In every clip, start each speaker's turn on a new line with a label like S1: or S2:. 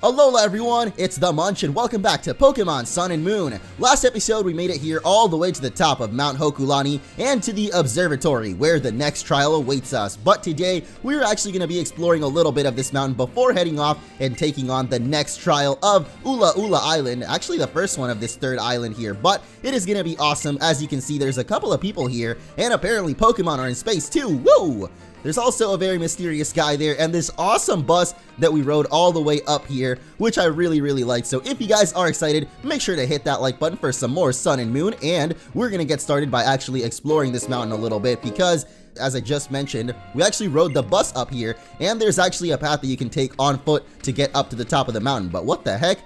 S1: Alola everyone, it's the Munch and welcome back to Pokemon Sun and Moon. Last episode we made it here all the way to the top of Mount Hokulani and to the Observatory where the next trial awaits us. But today we're actually going to be exploring a little bit of this mountain before heading off and taking on the next trial of Ula Ula Island. Actually the first one of this third island here, but it is going to be awesome. As you can see, there's a couple of people here and apparently Pokemon are in space too. Woo! There's also a very mysterious guy there and this awesome bus that we rode all the way up here, which I really like. So if you guys are excited, make sure to hit that like button for some more Sun and Moon, and we're gonna get started by actually exploring this mountain a little bit because, as I just mentioned, we actually rode the bus up here and there's actually a path that you can take on foot to get up to the top of the mountain. But what the heck?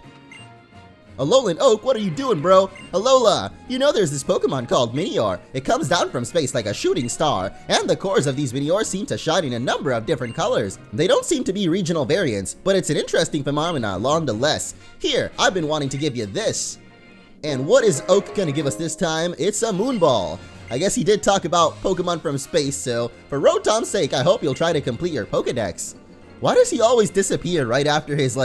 S1: Alolan Oak, what are you doing, bro? Alola, you know there's this Pokemon called Minior. It comes down from space like a shooting star, and the cores of these Miniors seem to shine in a number of different colors. They don't seem to be regional variants, but it's an interesting phenomenon nonetheless. Here, I've been wanting to give you this. And what is Oak gonna give us this time? It's a Moonball. I guess he did talk about Pokemon from space, so for Rotom's sake, I hope you'll try to complete your Pokedex. Why does he always disappear right after his,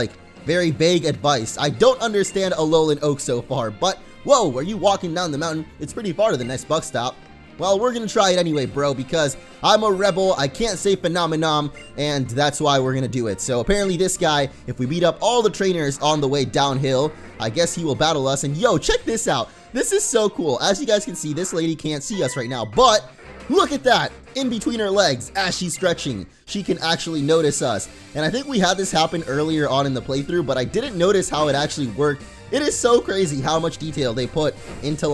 S1: very vague advice? I don't understand Alolan Oak so far, but whoa, are you walking down the mountain? It's pretty far to the next bus stop. Well, we're gonna try it anyway, bro, because I'm a rebel, I can't say phenomenon, and that's why we're gonna do it. So apparently this guy, if we beat up all the trainers on the way downhill, I guess he will battle us. And yo, check this out. This is so cool. As you guys can see, this lady can't see us right now, but look at that! In between her legs, as she's stretching, she can actually notice us. And I think we had this happen earlier on in the playthrough, but I didn't notice how it actually worked. It is so crazy how much detail they put into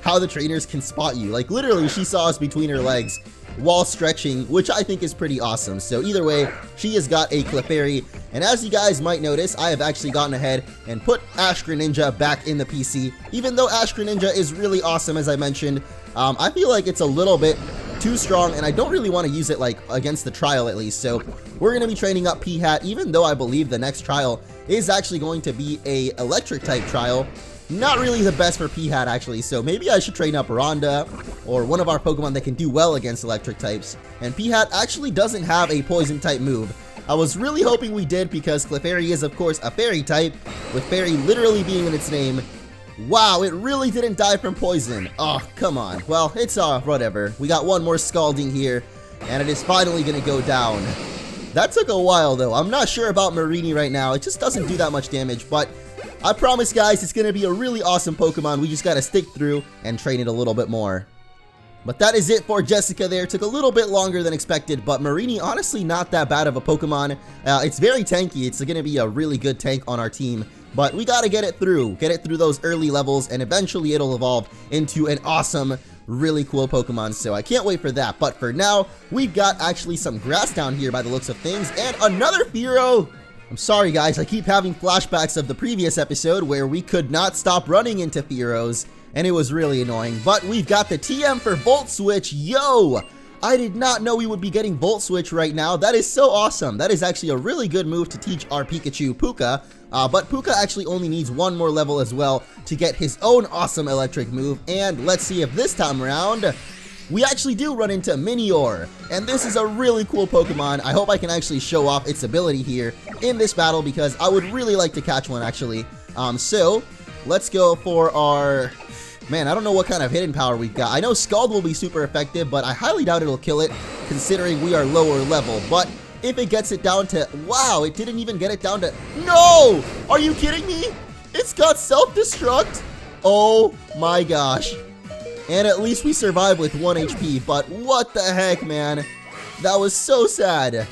S1: how the trainers can spot you. Literally, she saw us between her legs while stretching, which I think is pretty awesome. So either way, she has got a Clefairy, and as you guys might notice, I have actually gotten ahead and put Ash Greninja back in the PC. Even though Ash Greninja is really awesome, as I mentioned, I feel like it's a little bit too strong, and I don't really want to use it against the trial at least. So we're going to be training up P-Hat, even though I believe the next trial is actually going to be a electric type trial. Not really the best for P-Hat actually, so maybe I should train up Rhonda or one of our Pokemon that can do well against electric types. And P-Hat actually doesn't have a poison type move. I was really hoping we did because Clefairy is of course a fairy type, with fairy literally being in its name. Wow, it really didn't die from poison. Oh, come on. Well, it's whatever. We got one more scalding here, and it is finally gonna go down. That took a while though. I'm not sure about Marini right now. It just doesn't do that much damage, but I promise guys, it's gonna be a really awesome Pokemon. We just gotta stick through and train it a little bit more. But that is it for Jessica there. Took a little bit longer than expected, but Marini, honestly not that bad of a Pokemon. It's very tanky. It's gonna be a really good tank on our team. But we gotta get it through those early levels, and eventually it'll evolve into an awesome, really cool Pokemon. So I can't wait for that. But for now, we've got actually some grass down here by the looks of things, and another Fearow. I'm sorry guys, I keep having flashbacks of the previous episode where we could not stop running into Fearows, and it was really annoying. But we've got the TM for Volt Switch. Yo! I did not know we would be getting Volt Switch right now. That is so awesome. That is actually a really good move to teach our Pikachu, Puka. But Puka actually only needs one more level as well to get his own awesome electric move. And let's see if this time around, we actually do run into Minior. And this is a really cool Pokemon. I hope I can actually show off its ability here in this battle because I would really like to catch one actually. So let's go for our... Man, I don't know what kind of hidden power we've got. I know Scald will be super effective, but I highly doubt it'll kill it, considering we are lower level. But if it gets it down to... Wow, it didn't even get it down to... No! Are you kidding me? It's got self-destruct? Oh my gosh. And at least we survived with 1 HP, but what the heck, man? That was so sad.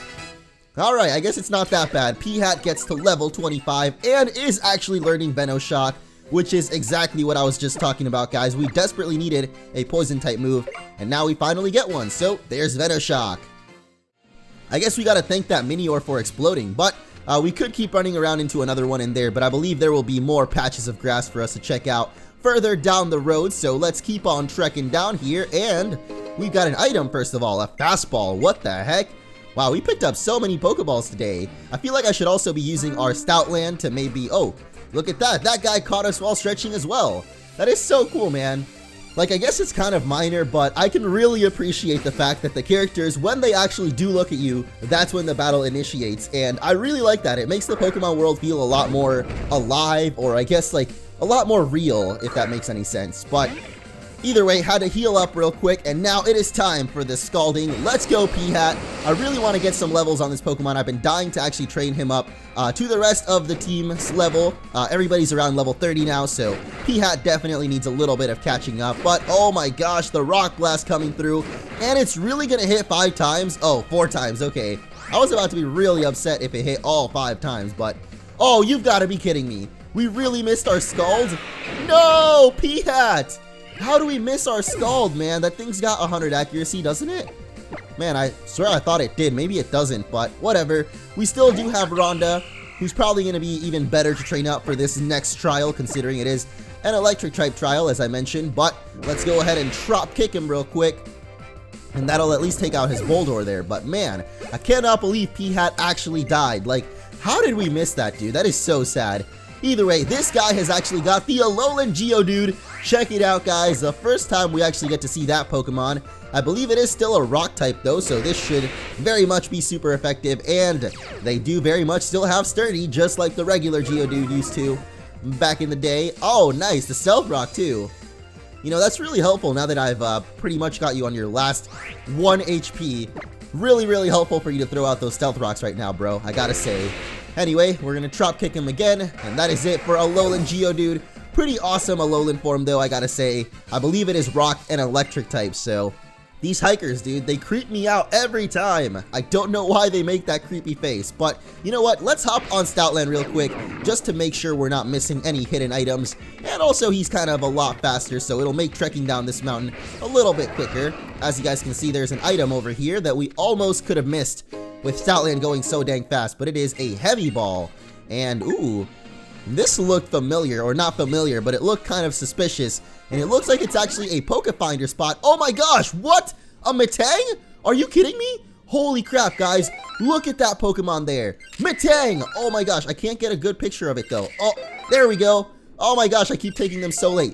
S1: Alright, I guess it's not that bad. P-Hat gets to level 25 and is actually learning Venoshock, which is exactly what I was just talking about, guys. We desperately needed a poison type move, and now we finally get one. So there's Venoshock. I guess we gotta thank that Minior for exploding, but we could keep running around into another one in there, but I believe there will be more patches of grass for us to check out further down the road. So let's keep on trekking down here, and we've got an item first of all, a fastball. What the heck? Wow, we picked up so many Pokeballs today. I feel like I should also be using our Stoutland to maybe... Oh, look at that. That guy caught us while stretching as well. That is so cool, man. Like, I guess it's kind of minor, but I can really appreciate the fact that the characters, when they actually do look at you, that's when the battle initiates, and I really like that. It makes the Pokemon world feel a lot more alive, or I guess, like, a lot more real, if that makes any sense. But either way, had to heal up real quick, and now it is time for the Scalding. Let's go, P-Hat. I really want to get some levels on this Pokemon. I've been dying to actually train him up to the rest of the team's level. Everybody's around level 30 now, so P-Hat definitely needs a little bit of catching up. But, oh my gosh, the Rock Blast coming through, and it's really going to hit 5 times. Oh, 4 times, okay. I was about to be really upset if it hit all 5 times, but, oh, you've got to be kidding me. We really missed our Scald? No, P-Hat! How do we miss our Scald, man? That thing's got 100 accuracy, doesn't it? Man, I swear I thought it did. Maybe it doesn't, but whatever. We still do have Rhonda, who's probably going to be even better to train up for this next trial, considering it is an electric type trial, as I mentioned. But let's go ahead and drop kick him real quick, and that'll at least take out his Boldore there. But man, I cannot believe P-Hat actually died. Like, how did we miss that, dude? That is so sad. Either way, this guy has actually got the Alolan Geodude. Check it out, guys. The first time we actually get to see that Pokemon. I believe it is still a rock type, though, so this should very much be super effective. And they do very much still have Sturdy, just like the regular Geodude used to back in the day. Oh, nice. The Stealth Rock, too. You know, that's really helpful now that I've pretty much got you on your last 1 HP. Really, really helpful for you to throw out those Stealth Rocks right now, bro. I gotta say. Anyway, we're going to drop kick him again, and that is it for Alolan Geodude. Pretty awesome Alolan form, though, I gotta say. I believe it is rock and electric types, so these hikers, dude, they creep me out every time. I don't know why they make that creepy face, but you know what? Let's hop on Stoutland real quick, just to make sure we're not missing any hidden items. And also, he's kind of a lot faster, so it'll make trekking down this mountain a little bit quicker. As you guys can see, there's an item over here that we almost could have missed with Stoutland going so dang fast, but it is a heavy ball. And ooh, this looked familiar, or not familiar, but it looked kind of suspicious, and it looks like it's actually a Poke Finder spot. Oh my gosh, what? A Metang? Are you kidding me? Holy crap, guys, look at that Pokemon there. Metang! Oh my gosh, I can't get a good picture of it though. Oh, there we go. Oh my gosh, I keep taking them so late.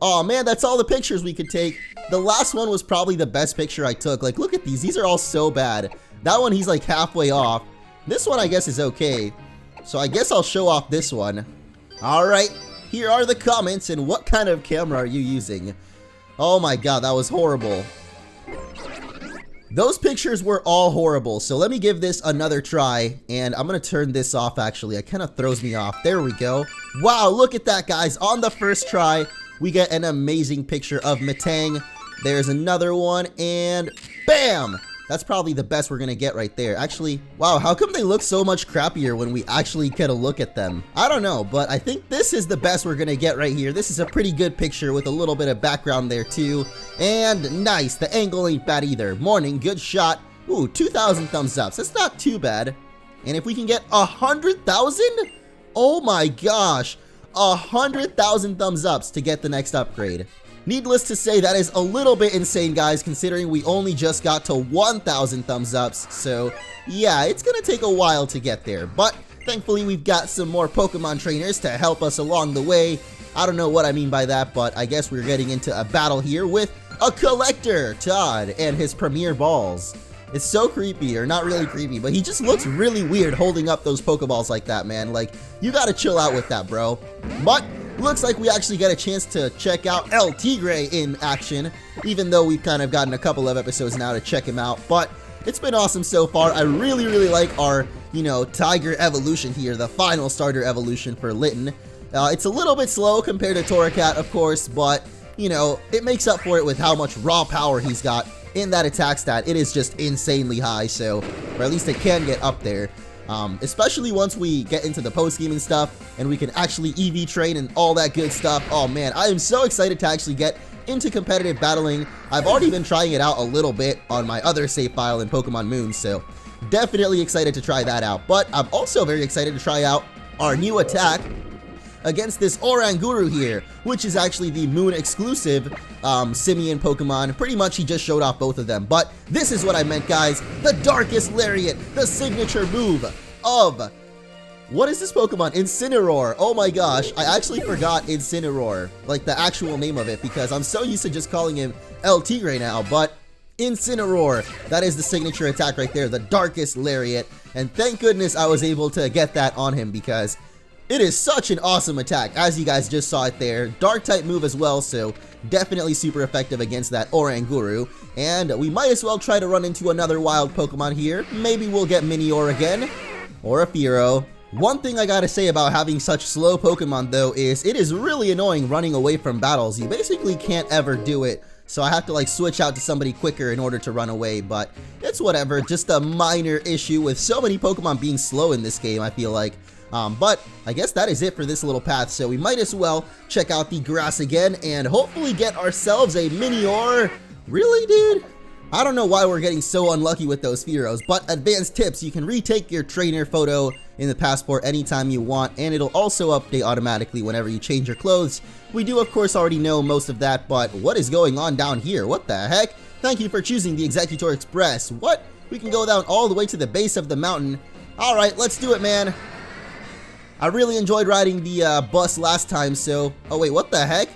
S1: Oh man, that's all the pictures we could take. The last one was probably the best picture I took. Like, look at these are all so bad. That one, he's like halfway off. This one, I guess, is okay. So I guess I'll show off this one. Alright, here are the comments, and what kind of camera are you using? Oh my god, that was horrible. Those pictures were all horrible, so let me give this another try, and I'm gonna turn this off actually. It kind of throws me off. There we go. Wow, look at that, guys. On the first try, we get an amazing picture of Metang. There's another one, and bam! That's probably the best we're gonna get right there. Actually, wow, how come they look so much crappier when we actually get a look at them? I don't know, but I think this is the best we're gonna get right here. This is a pretty good picture with a little bit of background there too. And nice, the angle ain't bad either. Morning, good shot. Ooh, 2,000 thumbs ups. That's not too bad. And if we can get 100,000? Oh my gosh, 100,000 thumbs ups to get the next upgrade. Needless to say, that is a little bit insane, guys, considering we only just got to 1,000 thumbs ups. So yeah, it's gonna take a while to get there, but thankfully we've got some more Pokemon trainers to help us along the way. I don't know what I mean by that, but I guess we're getting into a battle here with a collector, Todd, and his premier balls. It's so creepy, or not really creepy, but he just looks really weird holding up those Pokeballs like that, man. Like, you gotta chill out with that, bro. But looks like we actually get a chance to check out El Tigre in action, even though we've kind of gotten a couple of episodes now to check him out. But it's been awesome so far. I really, really like our, you know, Tiger evolution here, the final starter evolution for Litten. It's a little bit slow compared to Torracat, of course, but, you know, it makes up for it with how much raw power he's got in that attack stat. It is just insanely high, so, or at least it can get up there. Especially once we get into the post game and stuff, and we can actually EV train and all that good stuff. Oh man, I am so excited to actually get into competitive battling. I've already been trying it out a little bit on my other save file in Pokemon Moon, so definitely excited to try that out. But I'm also very excited to try out our new attack against this Oranguru here, which is actually the Moon exclusive Simian Pokemon. Pretty much he just showed off both of them, but this is what I meant, guys. The Darkest Lariat, the signature move of What is this Pokemon? Incineroar. Oh my gosh, I actually forgot Incineroar, like the actual name of it, because I'm so used to just calling him LT right now, but Incineroar, that is the signature attack right there, the Darkest Lariat, and thank goodness I was able to get that on him because it is such an awesome attack, as you guys just saw it there. Dark type move as well, so definitely super effective against that Oranguru. And we might as well try to run into another wild Pokemon here. Maybe we'll get Minior again, or a Fearow. One thing I gotta say about having such slow Pokemon though is it is really annoying running away from battles. You basically can't ever do it, so I have to like switch out to somebody quicker in order to run away, but it's whatever. Just a minor issue with so many Pokemon being slow in this game, I feel like. But I guess that is it for this little path, so we might as well check out the grass again and hopefully get ourselves a Minior. Really, dude? I don't know why we're getting so unlucky with those Fearows, but advanced tips, you can retake your trainer photo in the passport anytime you want, and it'll also update automatically whenever you change your clothes. We do of course already know most of that, but what is going on down here? What the heck? Thank you for choosing the Executor Express. What? We can go down all the way to the base of the mountain. Alright, let's do it, man. I really enjoyed riding the bus last time, so... Oh wait, what the heck?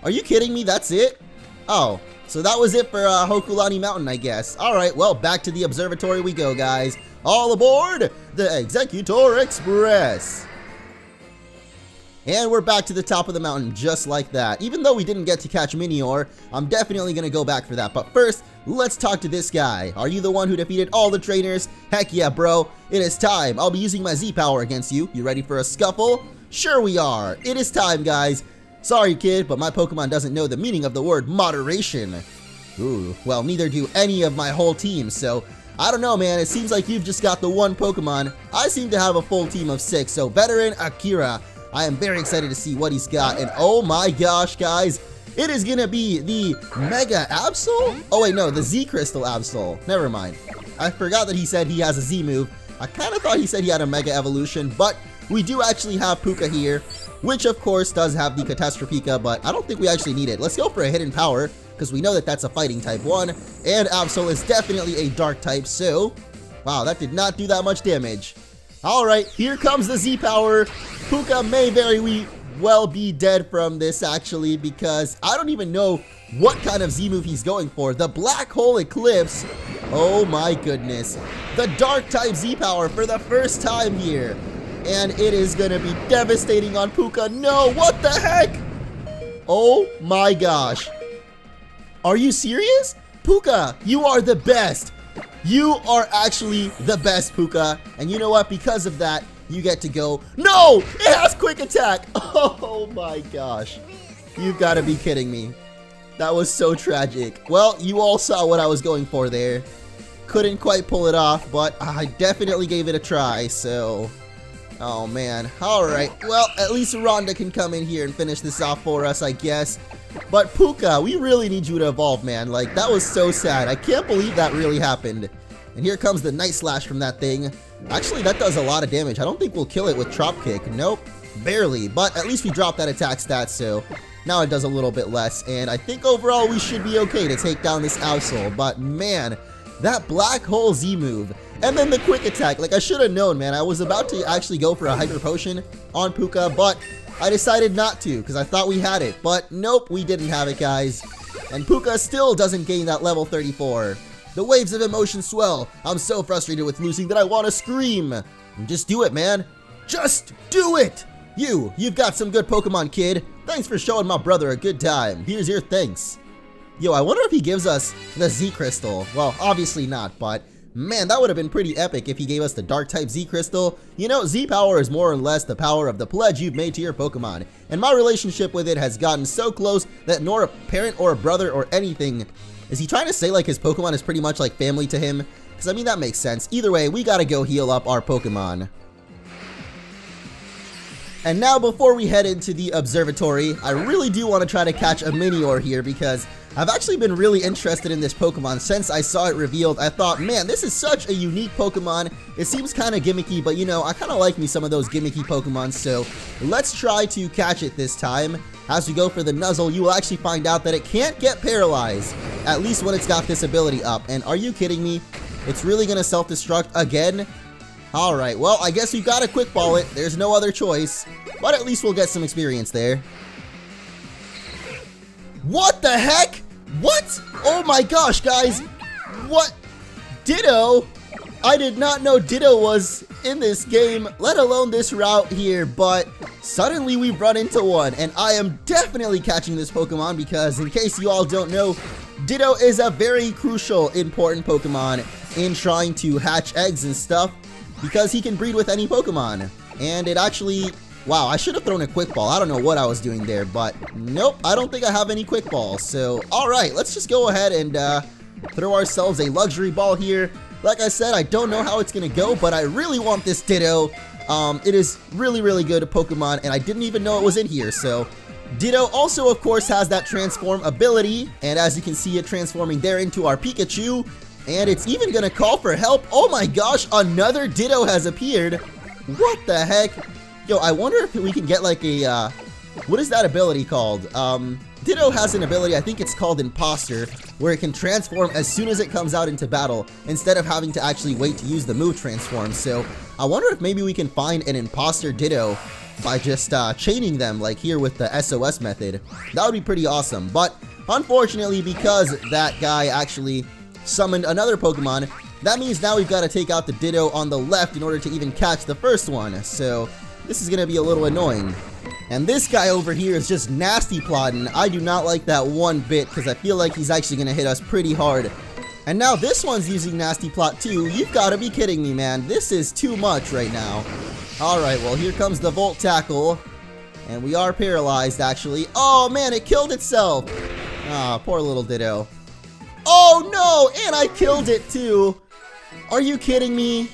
S1: Are you kidding me? That's it? Oh, so that was it for Hokulani Mountain, I guess. Alright, well, back to the observatory we go, guys. All aboard the Executor Express! And we're back to the top of the mountain just like that. Even though we didn't get to catch Minior, I'm definitely gonna go back for that. But first, let's talk to this guy. Are you the one who defeated all the trainers? Heck yeah, bro. It is time. I'll be using my Z-Power against you. You ready for a scuffle? Sure we are. It is time, guys. Sorry, kid, but my Pokemon doesn't know the meaning of the word moderation. Ooh, well, neither do any of my whole team, so... I don't know, man. It seems like you've just got the one Pokemon. I seem to have a full team of 6, so veteran Akira. I am very excited to see what he's got, and oh my gosh, guys, it is gonna be the Mega Absol? Oh wait, no, the Z Crystal Absol. Never mind. I forgot that he said he has a Z move. I kind of thought he said he had a Mega Evolution, but we do actually have Puka here, which of course does have the Catastrophe Pika, but I don't think we actually need it. Let's go for a Hidden Power, because we know that that's a fighting type 1, and Absol is definitely a dark type, so... Wow, that did not do that much damage. Alright, here comes the Z-Power. Puka may very well be dead from this, actually, because I don't even know what kind of Z-move he's going for. The Black Hole Eclipse. Oh my goodness. The Dark-type Z-Power for the first time here. And it is going to be devastating on Puka. No, what the heck? Oh my gosh. Are you serious? Puka, you are the best. You are actually the best, Puka. And you know what? Because of that, you get to go. No! It has Quick Attack! Oh my gosh. You've got to be kidding me. That was so tragic. Well, you all saw what I was going for there. Couldn't quite pull it off, but I definitely gave it a try, so... Oh man. Alright. Well, at least Rhonda can come in here and finish this off for us, I guess. But Puka, we really need you to evolve, man. Like, that was so sad. I can't believe that really happened. And here comes the Night Slash from that thing. Actually, that does a lot of damage. I don't think we'll kill it with Trop Kick. Nope. Barely. But at least we dropped that attack stat, so now it does a little bit less. And I think overall we should be okay to take down this Absol. But man, that Black Hole Z move. And then the Quick Attack. Like, I should have known, man. I was about to actually go for a Hyper Potion on Puka, but I decided not to because I thought we had it. But nope, we didn't have it, guys. And Puka still doesn't gain that level 34. The waves of emotion swell. I'm so frustrated with losing that I want to scream. And just do it, man. Just do it. You've got some good Pokemon, kid. Thanks for showing my brother a good time. Here's your thanks. Yo, I wonder if he gives us the Z Crystal. Well, obviously not, but man, that would have been pretty epic if he gave us the Dark-type Z Crystal. You know, Z-Power is more or less the power of the pledge you've made to your Pokemon. And my relationship with it has gotten so close that nor a parent or a brother or anything. Is he trying to say like his Pokemon is pretty much like family to him? Because I mean, that makes sense. Either way, we gotta go heal up our Pokemon. And now before we head into the observatory, I really do want to try to catch a Minior here because I've actually been really interested in this Pokemon since I saw it revealed. I thought, man, this is such a unique Pokemon. It seems kind of gimmicky, but you know, I kind of like me some of those gimmicky Pokemon, so let's try to catch it this time. As we go for the Nuzzle, you will actually find out that it can't get paralyzed, at least when it's got this ability up. And are you kidding me? It's really going to self-destruct again? Alright, well, I guess we've got to quick ball it. There's no other choice. But at least we'll get some experience there. What the heck? What? Oh my gosh, guys. What? Ditto? I did not know Ditto was in this game, let alone this route here, but suddenly we've run into one, and I am definitely catching this Pokemon because, in case you all don't know, Ditto is a very crucial, important Pokemon in trying to hatch eggs and stuff, because he can breed with any Pokemon. And it actually, wow, I should have thrown a quick ball. I don't know what I was doing there, but nope, I don't think I have any quick balls. So, alright, let's just go ahead and throw ourselves a luxury ball here. Like I said, I don't know how it's gonna go, but I really want this Ditto. It is really, really good Pokemon, and I didn't even know it was in here, so Ditto also, of course, has that transform ability, and as you can see it transforming there into our Pikachu, and it's even gonna call for help. Oh my gosh, another Ditto has appeared. What the heck? Yo, I wonder if we can get like a, what is that ability called? Ditto has an ability, I think it's called Imposter, where it can transform as soon as it comes out into battle, instead of having to actually wait to use the move transform. So, I wonder if maybe we can find an Imposter Ditto by just chaining them, like here with the SOS method. That would be pretty awesome, but unfortunately, because that guy actually summoned another Pokemon, that means now we've got to take out the Ditto on the left in order to even catch the first one. So, this is going to be a little annoying. And this guy over here is just nasty plotting. I do not like that one bit because I feel like he's actually going to hit us pretty hard. And now this one's using nasty plot too. You've got to be kidding me, man. This is too much right now. Alright, well, here comes the Volt Tackle. And we are paralyzed, actually. Oh, man, it killed itself. Ah, poor little Ditto. Oh, no, and I killed it too. Are you kidding me?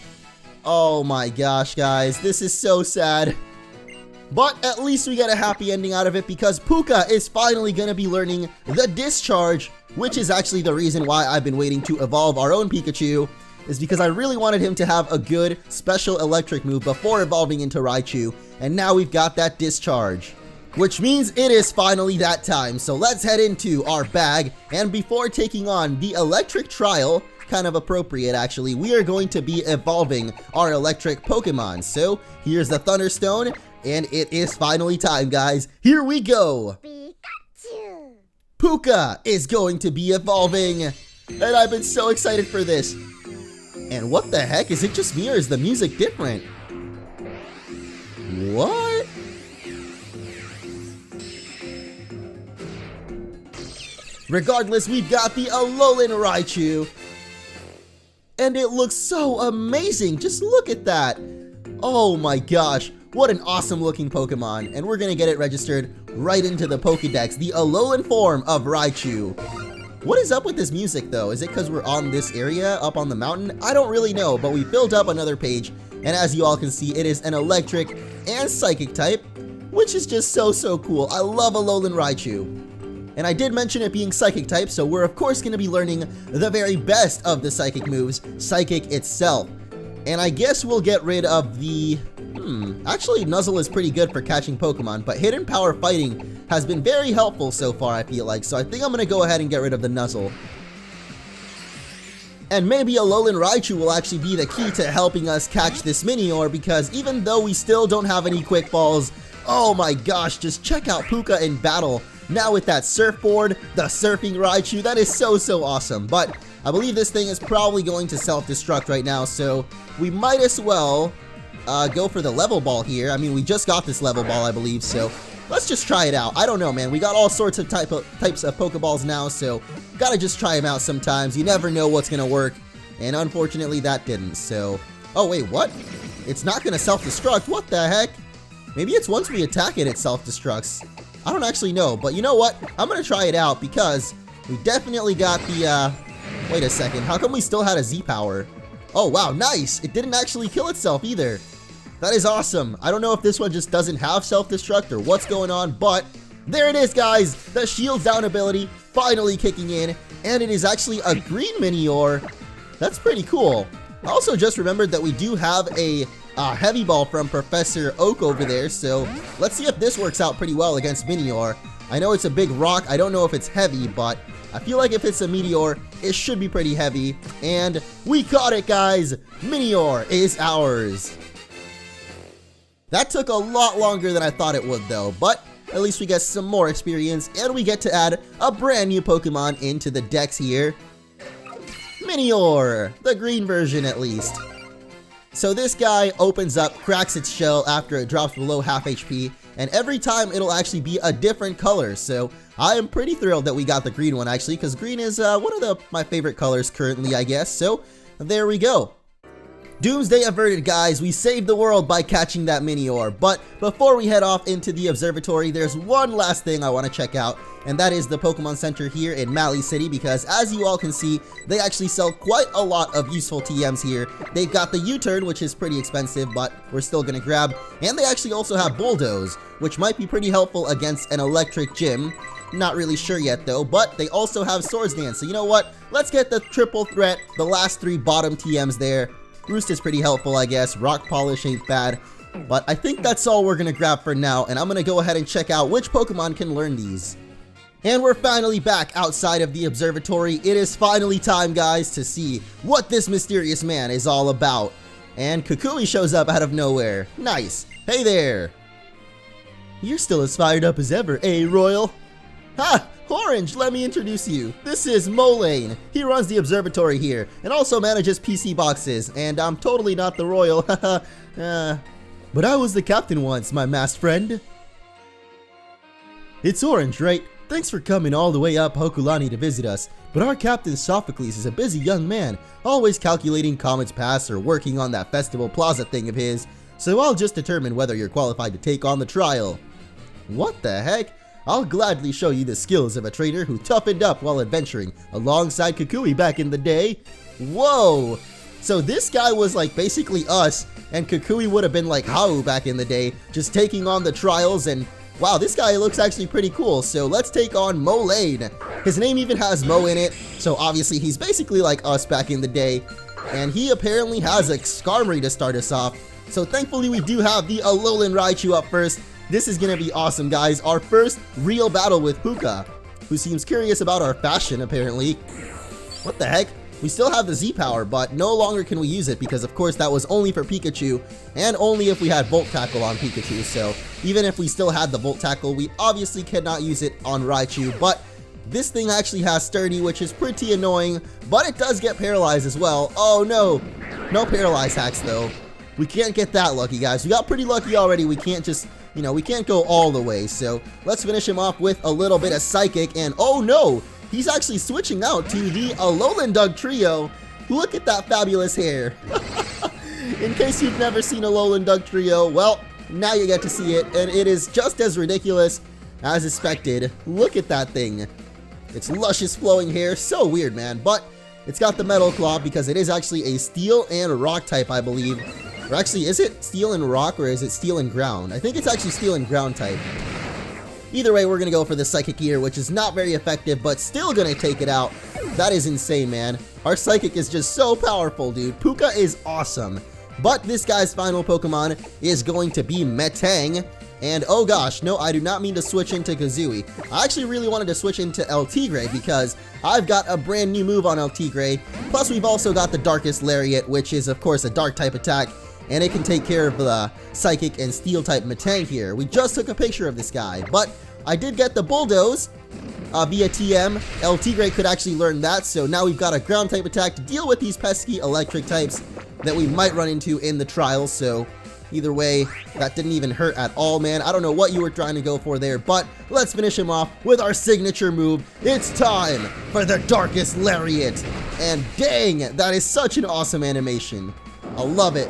S1: Oh my gosh, guys, this is so sad. But at least we get a happy ending out of it because Puka is finally going to be learning the Discharge, which is actually the reason why I've been waiting to evolve our own Pikachu, is because I really wanted him to have a good special electric move before evolving into Raichu, and now we've got that Discharge. Which means it is finally that time, so let's head into our bag, and before taking on the electric trial, kind of appropriate actually, we are going to be evolving our electric Pokemon. So here's the Thunderstone, and it is finally time, guys. Here we go! Pikachu! Puka is going to be evolving, and I've been so excited for this. And what the heck, is it just me or is the music different? What? Regardless, we've got the Alolan Raichu. And it looks so amazing. Just look at that. Oh my gosh. What an awesome looking Pokemon. And we're going to get it registered right into the Pokédex. The Alolan form of Raichu. What is up with this music though? Is it because we're on this area up on the mountain? I don't really know. But we filled up another page. And as you all can see, it is an electric and psychic type. Which is just so cool. I love Alolan Raichu. And I did mention it being Psychic type, so we're of course going to be learning the very best of the Psychic moves, Psychic itself. And I guess we'll get rid of the... actually Nuzzle is pretty good for catching Pokemon, but Hidden Power Fighting has been very helpful so far, I feel like, so I think I'm going to go ahead and get rid of the Nuzzle. And maybe Alolan Raichu will actually be the key to helping us catch this Minior, because even though we still don't have any Quick Balls, oh my gosh, just check out Puka in battle. Now with that surfboard, the surfing Raichu, that is so awesome. But I believe this thing is probably going to self-destruct right now, so we might as well go for the level ball here. I mean, we just got this level ball, I believe, so let's just try it out. I don't know, man. We got all sorts of types of Pokeballs now, so gotta just try them out sometimes. You never know what's gonna work, and unfortunately that didn't, so... Oh, wait, what? It's not gonna self-destruct? What the heck? Maybe it's once we attack it, it self-destructs. I don't actually know, but you know what? I'm gonna try it out because we definitely got the, wait a second, how come we still had a Z-Power? Oh, wow, nice! It didn't actually kill itself either. That is awesome. I don't know if this one just doesn't have self-destruct or what's going on, but there it is, guys! The Shield Down ability finally kicking in, and it is actually a green Minior. That's pretty cool. I also just remembered that we do have a Heavy Ball from Professor Oak over there, so let's see if this works out pretty well against Minior. I know it's a big rock, I don't know if it's heavy, but I feel like if it's a Meteor, it should be pretty heavy. And we caught it, guys! Minior is ours! That took a lot longer than I thought it would though, but at least we get some more experience and we get to add a brand new Pokemon into the decks here. Minior! The green version at least. So this guy opens up, cracks its shell after it drops below half HP, and every time it'll actually be a different color. So I am pretty thrilled that we got the green one actually, because green is one of my favorite colors currently, I guess. So there we go. Doomsday averted, guys. We saved the world by catching that Minior. But before we head off into the observatory, there's one last thing I want to check out, and that is the Pokemon Center here in Mali City, because as you all can see, they actually sell quite a lot of useful TMs here. They've got the U-turn, which is pretty expensive, but we're still gonna grab, and they actually also have Bulldoze, which might be pretty helpful against an electric gym. Not really sure yet though, but they also have Swords Dance, so you know what? Let's get the triple threat, the last 3 bottom TMs there. Roost is pretty helpful, I guess. Rock Polish ain't bad. But I think that's all we're gonna grab for now, and I'm gonna go ahead and check out which Pokemon can learn these. And we're finally back outside of the observatory. It is finally time, guys, to see what this mysterious man is all about. And Kukui shows up out of nowhere. Nice. Hey there. You're still as fired up as ever, eh, Royal? Ha! Orange, let me introduce you. This is Molayne. He runs the observatory here and also manages PC boxes, and I'm totally not the Royal, but I was the captain once, my masked friend. It's Orange, right? Thanks for coming all the way up Hokulani to visit us, but our captain Sophocles is a busy young man, always calculating Comet's Pass or working on that Festival Plaza thing of his, so I'll just determine whether you're qualified to take on the trial. What the heck? I'll gladly show you the skills of a trainer who toughened up while adventuring alongside Kukui back in the day. Whoa! So this guy was like basically us, and Kukui would have been like Hau back in the day, just taking on the trials, and wow, this guy looks actually pretty cool. So let's take on Molayne. His name even has Mo in it, so obviously he's basically like us back in the day, and he apparently has a Skarmory to start us off. So thankfully we do have the Alolan Raichu up first. This is gonna be awesome, guys. Our first real battle with Puka, who seems curious about our fashion, apparently. What the heck? We still have the Z-Power, but no longer can we use it because, of course, that was only for Pikachu, and only if we had Volt Tackle on Pikachu. So even if we still had the Volt Tackle, we obviously cannot use it on Raichu, but this thing actually has Sturdy, which is pretty annoying, but it does get paralyzed as well. Oh no, no paralyze hacks though. We can't get that lucky, guys. We got pretty lucky already. We can't just, you know, we can't go all the way. So let's finish him off with a little bit of Psychic. And oh no, he's actually switching out to the Alolan Dugtrio. Look at that fabulous hair. In case you've never seen Alolan Dugtrio, well, now you get to see it. And it is just as ridiculous as expected. Look at that thing. It's luscious flowing hair. So weird, man. But it's got the Metal Claw because it is actually a Steel and Rock type, I believe. Or actually, is it Steel and Rock or is it Steel and Ground? I think it's actually Steel and Ground type. Either way, we're going to go for the Psychic Ear, which is not very effective, but still going to take it out. That is insane, man. Our Psychic is just so powerful, dude. Puka is awesome. But this guy's final Pokemon is going to be Metang. And oh gosh, no, I do not mean to switch into Kazooie. I actually really wanted to switch into El Tigre because I've got a brand new move on El Tigre. Plus, we've also got the Darkest Lariat, which is, of course, a Dark type attack. And it can take care of the Psychic and Steel type Metang here. We just took a picture of this guy, but I did get the Bulldoze via TM. El Tigre could actually learn that, so now we've got a ground type attack to deal with these pesky electric types that we might run into in the trials. So either way, that didn't even hurt at all, man. I don't know what you were trying to go for there, but let's finish him off with our signature move. It's time for the Darkest Lariat. And dang, that is such an awesome animation. I love it.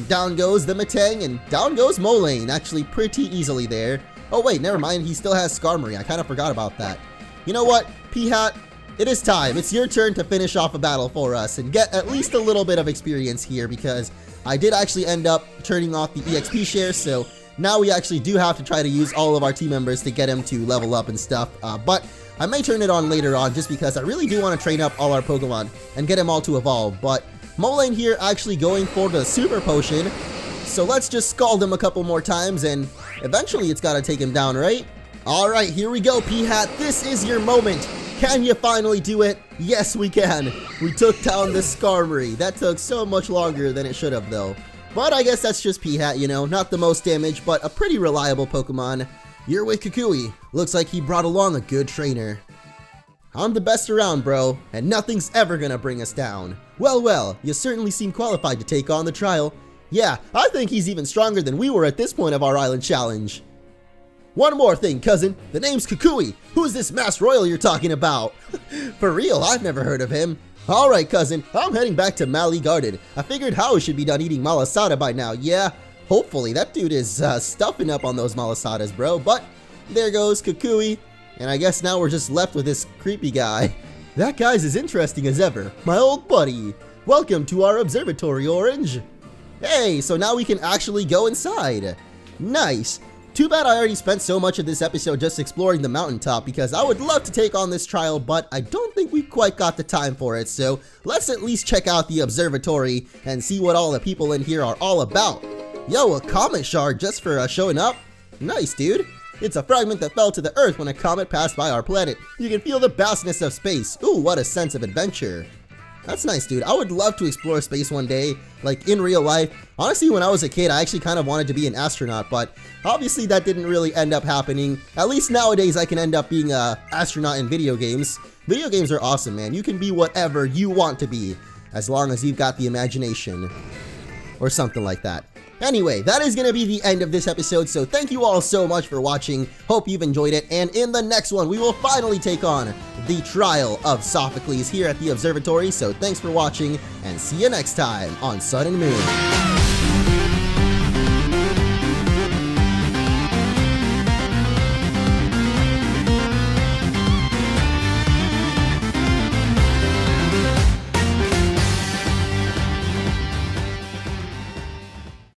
S1: Down goes the Metang, and down goes Molayne, actually pretty easily there. Oh wait, never mind, he still has Skarmory. I kind of forgot about that. You know what, P-Hat, it is time. It's your turn to finish off a battle for us and get at least a little bit of experience here, because I did actually end up turning off the EXP share, so now we actually do have to try to use all of our team members to get him to level up and stuff. But I may turn it on later on just because I really do want to train up all our Pokemon and get them all to evolve. But Molayne here actually going for the Super Potion. So let's just scald him a couple more times and eventually it's got to take him down, right? Alright, here we go, P-Hat. This is your moment. Can you finally do it? Yes, we can. We took down the Skarmory. That took so much longer than it should have, though. But I guess that's just Peahat, you know, not the most damage, but a pretty reliable Pokemon. You're with Kukui. Looks like he brought along a good trainer. I'm the best around, bro, and nothing's ever gonna bring us down. Well, you certainly seem qualified to take on the trial. Yeah, I think he's even stronger than we were at this point of our island challenge. One more thing, cousin. The name's Kukui. Who's this masked royal you're talking about? For real, I've never heard of him. Alright, cousin, I'm heading back to Mali Garden. I figured Howe should be done eating malasada by now. Yeah, hopefully. That dude is stuffing up on those malasadas, bro. But there goes Kukui. And I guess now we're just left with this creepy guy. That guy's as interesting as ever. My old buddy. Welcome to our observatory, Orange. Hey, so now we can actually go inside. Nice. Too bad I already spent so much of this episode just exploring the mountaintop, because I would love to take on this trial, but I don't think we've quite got the time for it, so let's at least check out the observatory and see what all the people in here are all about. Yo, a comet shard just for showing up? Nice, dude. It's a fragment that fell to the earth when a comet passed by our planet. You can feel the vastness of space. Ooh, what a sense of adventure. That's nice, dude. I would love to explore space one day, like in real life. Honestly, when I was a kid, I actually kind of wanted to be an astronaut, but obviously that didn't really end up happening. At least nowadays I can end up being an astronaut in video games. Video games are awesome, man. You can be whatever you want to be, as long as you've got the imagination. Or something like that. Anyway, that is going to be the end of this episode, so thank you all so much for watching. Hope you've enjoyed it, and in the next one, we will finally take on the trial of Sophocles here at the observatory. So thanks for watching, and see you next time on Sun and Moon.